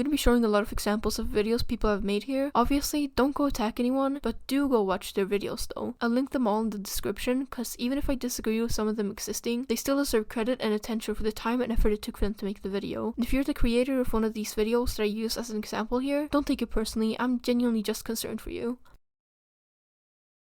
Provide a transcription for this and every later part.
going to be showing a lot of examples of videos people have made here. Obviously, don't go attack anyone, but do go watch their videos though. I'll link them all in the description, because even if I disagree with some of them existing, they still deserve credit and attention for the time and effort it took for them to make the video. And if you're the creator of one of these videos that I use as an example here, don't take it personally, I'm genuinely just concerned for you.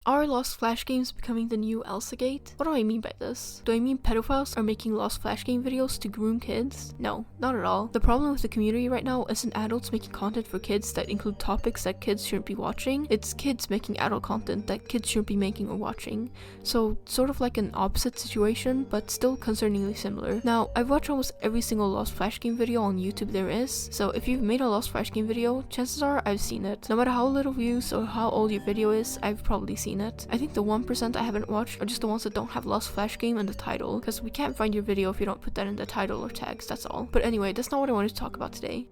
Are Lost Flash games becoming the new Elsagate? What do I mean by this? Do I mean pedophiles are making Lost Flash game videos to groom kids? No, not at all. The problem with the community right now isn't adults making content for kids that include topics that kids shouldn't be watching. It's kids making adult content that kids shouldn't be making or watching. So sort of like an opposite situation, but still concerningly similar. Now, I've watched almost every single Lost Flash game video on YouTube there is, so if you've made a Lost Flash game video, chances are I've seen it. No matter how little views or how old your video is, I've probably seen it. I think the 1% I haven't watched are just the ones that don't have Lost Flash game in the title, because we can't find your video if you don't put that in the title or tags, that's all. But anyway, that's not what I wanted to talk about today.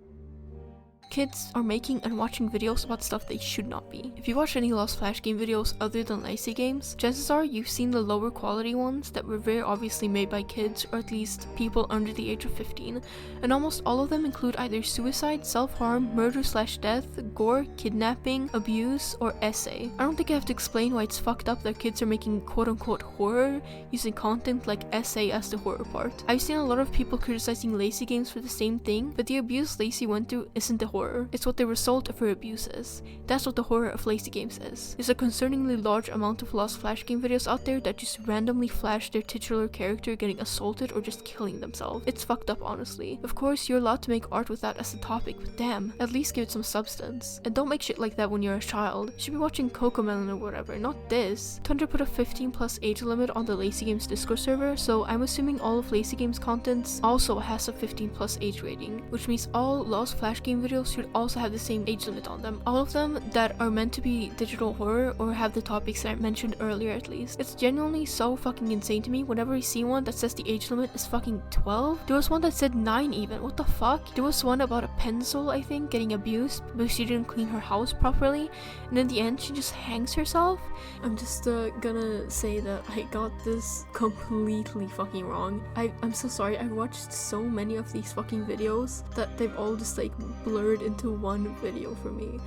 Kids are making and watching videos about stuff they should not be. If you watch any Lost Flash game videos other than lazy games, chances are you've seen the lower quality ones that were very obviously made by kids, or at least people under the age of 15, and almost all of them include either suicide, self-harm, murder/death, gore, kidnapping, abuse, or essay. I don't think I have to explain why it's fucked up that kids are making quote-unquote horror using content like essay as the horror part. I've seen a lot of people criticizing lazy games for the same thing, but the abuse Lazy went through isn't the horror. It's what the result of her abuse is. That's what the horror of lazy games is. There's a concerningly large amount of Lost Flash game videos out there that just randomly flash their titular character getting assaulted or just killing themselves. It's fucked up, honestly. Of course, you're allowed to make art with that as a topic, but damn, at least give it some substance. And don't make shit like that when you're a child. You should be watching Cocomelon or whatever, not this. Tundra put a 15+ age limit on the Lazy Games Discord server, so I'm assuming all of Lazy Games content also has a 15+ age rating, which means all Lost Flash game videos should also have the same age limit on them. All of them that are meant to be digital horror or have the topics that I mentioned earlier at least. It's genuinely so fucking insane to me whenever I see one that says the age limit is fucking 12. There was one that said 9 even, what the fuck? There was one about a pencil, I think, getting abused because she didn't clean her house properly, and in the end she just hangs herself. I'm just gonna say that I got this completely fucking wrong. I'm so sorry. I've watched so many of these fucking videos that they've all just like blurred into one video for me.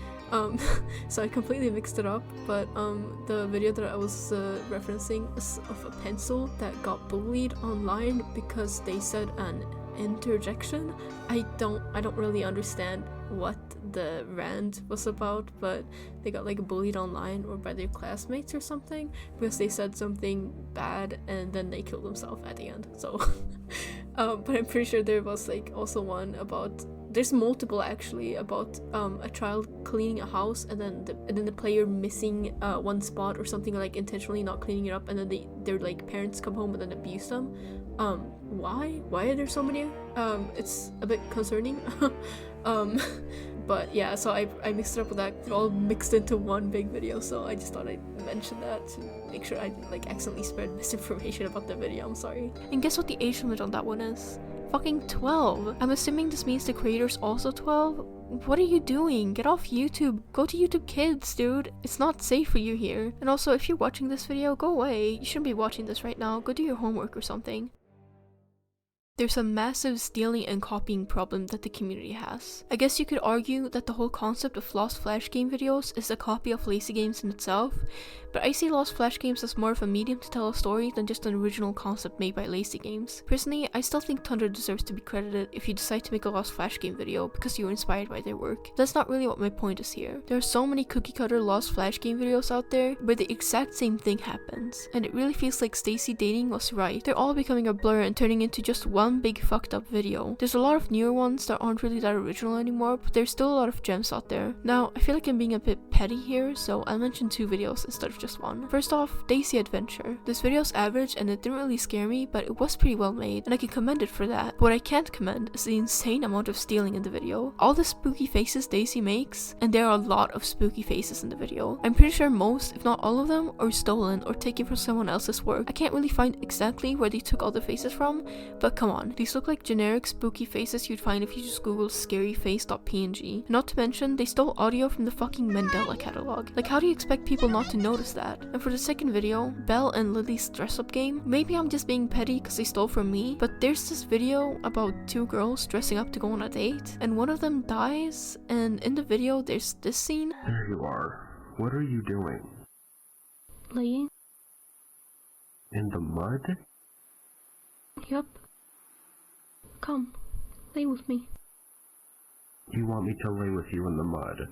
So I completely mixed it up, but the video that I was referencing is of a pencil that got bullied online because they said an interjection. I don't really understand what the rant was about, but they got like bullied online or by their classmates or something because they said something bad and then they killed themselves at the end. So but I'm pretty sure there was like also one about, there's multiple actually, about a child cleaning a house and then the player missing one spot or something, like intentionally not cleaning it up, and then their like parents come home and then abuse them. Why are there so many? It's a bit concerning. But yeah, so I mixed it up with that. It all mixed into one big video, so I just thought I'd mention that to make sure I didn't like accidentally spread misinformation about the video. I'm sorry. And guess what the age limit on that one is? Fucking 12. I'm assuming this means the creator's also 12? What are you doing? Get off YouTube. Go to YouTube Kids, dude. It's not safe for you here. And also, if you're watching this video, go away. You shouldn't be watching this right now. Go do your homework or something. There's a massive stealing and copying problem that the community has. I guess you could argue that the whole concept of Lost Flash game videos is a copy of lazy games in itself, but I see Lost Flash games as more of a medium to tell a story than just an original concept made by lazy games. Personally, I still think Tundra deserves to be credited if you decide to make a Lost Flash game video because you were inspired by their work. That's not really what my point is here. There are so many cookie cutter Lost Flash game videos out there where the exact same thing happens, and it really feels like Stacy Dating was right. They're all becoming a blur and turning into just one big fucked up video. There's a lot of newer ones that aren't really that original anymore, but there's still a lot of gems out there. Now, I feel like I'm being a bit petty here, so I'll mention 2 videos instead of just one. First off, Daisy Adventure. This video's average and it didn't really scare me, but it was pretty well made, and I can commend it for that. But what I can't commend is the insane amount of stealing in the video. All the spooky faces Daisy makes, and there are a lot of spooky faces in the video. I'm pretty sure most, if not all of them, are stolen or taken from someone else's work. I can't really find exactly where they took all the faces from, but come come on, these look like generic spooky faces you'd find if you just google scaryface.png. Not to mention, they stole audio from the fucking Mandela catalog. Like, how do you expect people not to notice that? And for the second video, Belle and Lily's dress-up game, maybe I'm just being petty because they stole from me, but there's this video about two girls dressing up to go on a date, and one of them dies, and in the video there's this scene. There you are. What are you doing? Laying? In the mud? Yep. Come, lay with me. You want me to lay with you in the mud?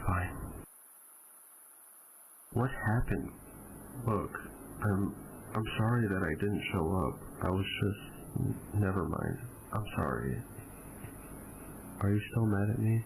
Fine. What happened? Look, I'm sorry that I didn't show up. I was just... Never mind. I'm sorry. Are you still mad at me?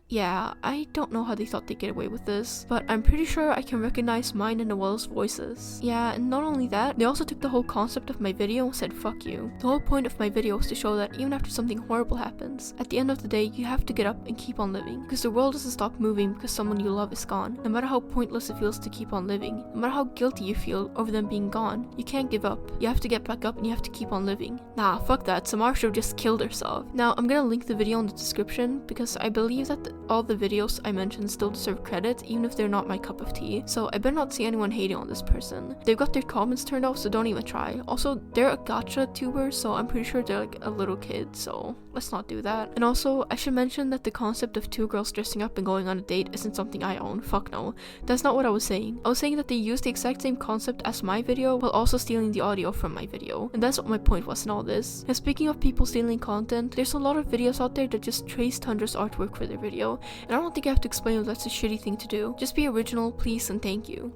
Yeah, I don't know how they thought they'd get away with this, but I'm pretty sure I can recognize mine and Noelle's voices. Yeah, and not only that, they also took the whole concept of my video and said fuck you. The whole point of my video is to show that even after something horrible happens, at the end of the day you have to get up and keep on living, because the world doesn't stop moving because someone you love is gone. No matter how pointless it feels to keep on living, no matter how guilty you feel over them being gone, you can't give up. You have to get back up and you have to keep on living. Nah, fuck that, Samar should have just killed herself. Now, I'm gonna link the video in the description because I believe that all the videos I mentioned still deserve credit, even if they're not my cup of tea, so I better not see anyone hating on this person. They've got their comments turned off, so don't even try. Also, they're a gacha tuber, so I'm pretty sure they're like a little kid, so let's not do that. And also, I should mention that the concept of two girls dressing up and going on a date isn't something I own. Fuck no. That's not what I was saying. I was saying that they used the exact same concept as my video while also stealing the audio from my video, and that's what my point was in all this. And speaking of people stealing content, there's a lot of videos out there that just trace Tundra's artwork for their video, and I don't think I have to explain that that's a shitty thing to do. Just be original, please, and thank you.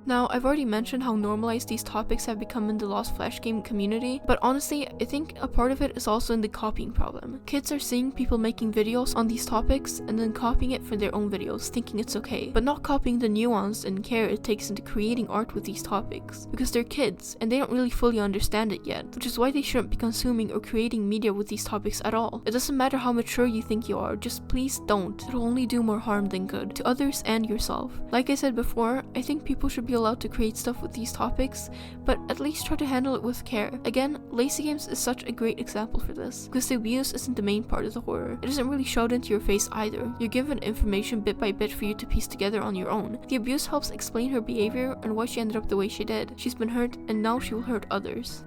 Now, I've already mentioned how normalized these topics have become in the Lost Flash game community, but honestly, I think a part of it is also in the copying problem. Kids are seeing people making videos on these topics and then copying it for their own videos, thinking it's okay, but not copying the nuance and care it takes into creating art with these topics, because they're kids and they don't really fully understand it yet, which is why they shouldn't be consuming or creating media with these topics at all. It doesn't matter how mature you think you are, just please don't. It'll only do more harm than good, to others and yourself. Like I said before, I think people should be allowed to create stuff with these topics, but at least try to handle it with care. Again, lazy games is such a great example for this, because the abuse isn't the main part of the horror. It isn't really shoved into your face either. You're given information bit by bit for you to piece together on your own. The abuse helps explain her behavior and why she ended up the way she did. She's been hurt, and now she will hurt others.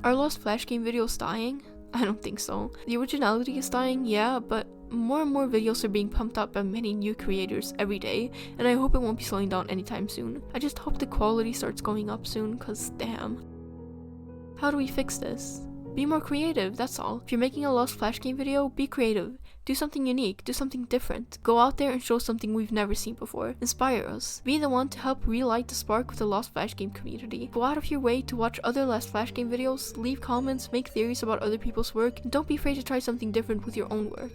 Are Lost Flash game videos dying? I don't think so. The originality is dying, yeah, but more and more videos are being pumped up by many new creators every day, and I hope it won't be slowing down anytime soon. I just hope the quality starts going up soon, cause damn. How do we fix this? Be more creative, that's all. If you're making a Lost Flash game video, be creative. Do something unique, do something different. Go out there and show something we've never seen before. Inspire us. Be the one to help relight the spark with the Lost Flash game community. Go out of your way to watch other Lost Flash game videos, leave comments, make theories about other people's work, and don't be afraid to try something different with your own work.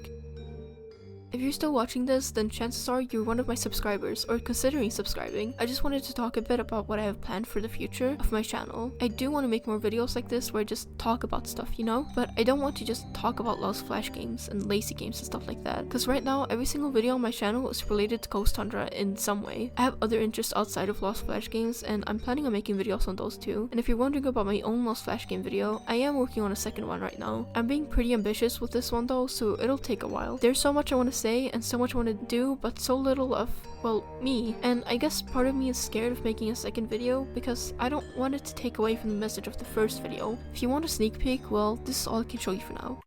If you're still watching this, then chances are you're one of my subscribers, or considering subscribing. I just wanted to talk a bit about what I have planned for the future of my channel. I do want to make more videos like this where I just talk about stuff, you know? But I don't want to just talk about Lost Flash games and lazy games and stuff like that. Because right now, every single video on my channel is related to Ghost Tundra in some way. I have other interests outside of Lost Flash games, and I'm planning on making videos on those too. And if you're wondering about my own Lost Flash game video, I am working on a second one right now. I'm being pretty ambitious with this one though, so it'll take a while. There's so much I want to say and so much I want to do, but so little of, well, me. And I guess part of me is scared of making a second video because I don't want it to take away from the message of the first video. If you want a sneak peek, well, this is all I can show you for now.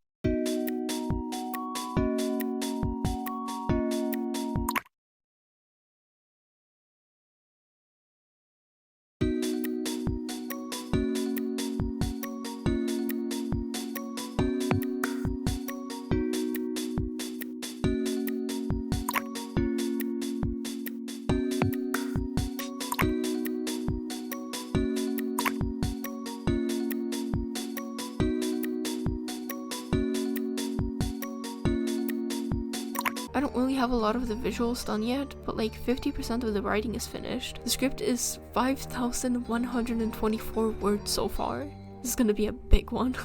I don't really have a lot of the visuals done yet, but like 50% of the writing is finished. The script is 5,124 words so far. This is gonna be a big one.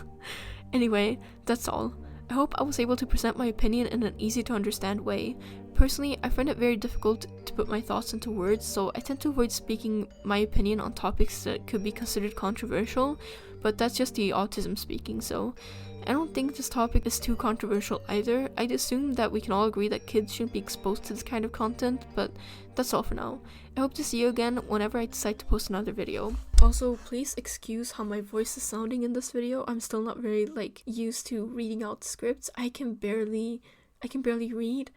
Anyway, that's all. I hope I was able to present my opinion in an easy to understand way. Personally, I find it very difficult to put my thoughts into words, so I tend to avoid speaking my opinion on topics that could be considered controversial, but that's just the autism speaking, so I don't think this topic is too controversial either. I'd assume that we can all agree that kids shouldn't be exposed to this kind of content, but that's all for now. I hope to see you again whenever I decide to post another video. Also, please excuse how my voice is sounding in this video. I'm still not very used to reading out scripts. I can barely read.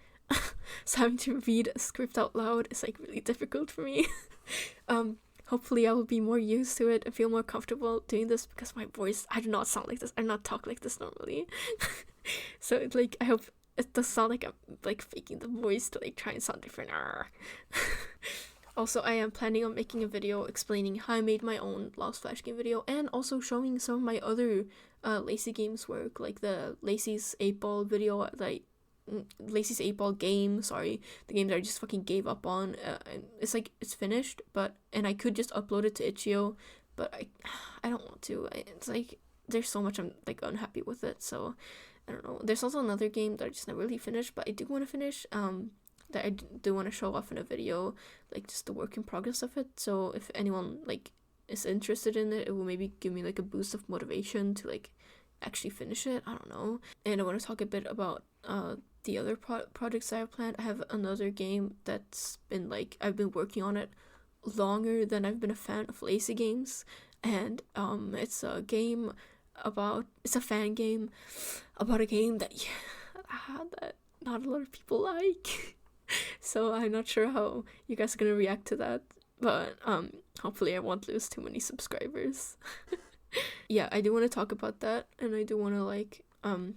So having to read a script out loud is really difficult for me. Hopefully I will be more used to it and feel more comfortable doing this, because my voice, I do not sound like this. I do not talk like this normally. So I hope it does sound like I'm faking the voice to try and sound different. Also, I am planning on making a video explaining how I made my own Lost Flash game video, and also showing some of my other Lazy Games work, like the Lacy's 8-ball video, Lacy's 8-ball game, sorry, the game that I just fucking gave up on. And it's finished, and I could just upload it to Itch.io, but I don't want to. It's there's so much I'm unhappy with it, so I don't know. There's also another game that I just never really finished, but I do want to finish, that I do want to show off in a video, just the work in progress of it. So if anyone is interested in it, it will maybe give me a boost of motivation to actually finish it. I don't know. And I want to talk a bit about the other projects I have planned. I have another game that's been I've been working on it longer than I've been a fan of Lazy Games, and it's a fan game about a game that not a lot of people like. So I'm not sure how you guys are gonna react to that, but hopefully I won't lose too many subscribers. Yeah, I do want to talk about that, and I do want to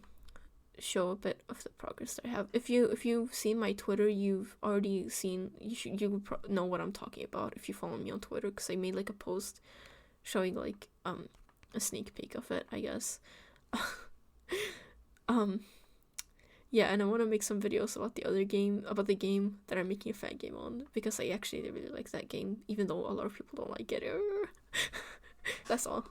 show a bit of the progress that I have. If you've seen my Twitter, you've already seen, you would know what I'm talking about if you follow me on Twitter, because I made a post showing a sneak peek of it, I guess. Yeah, and I want to make some videos about the game that I'm making a fan game on, because I actually really like that game, even though a lot of people don't like it. That's all.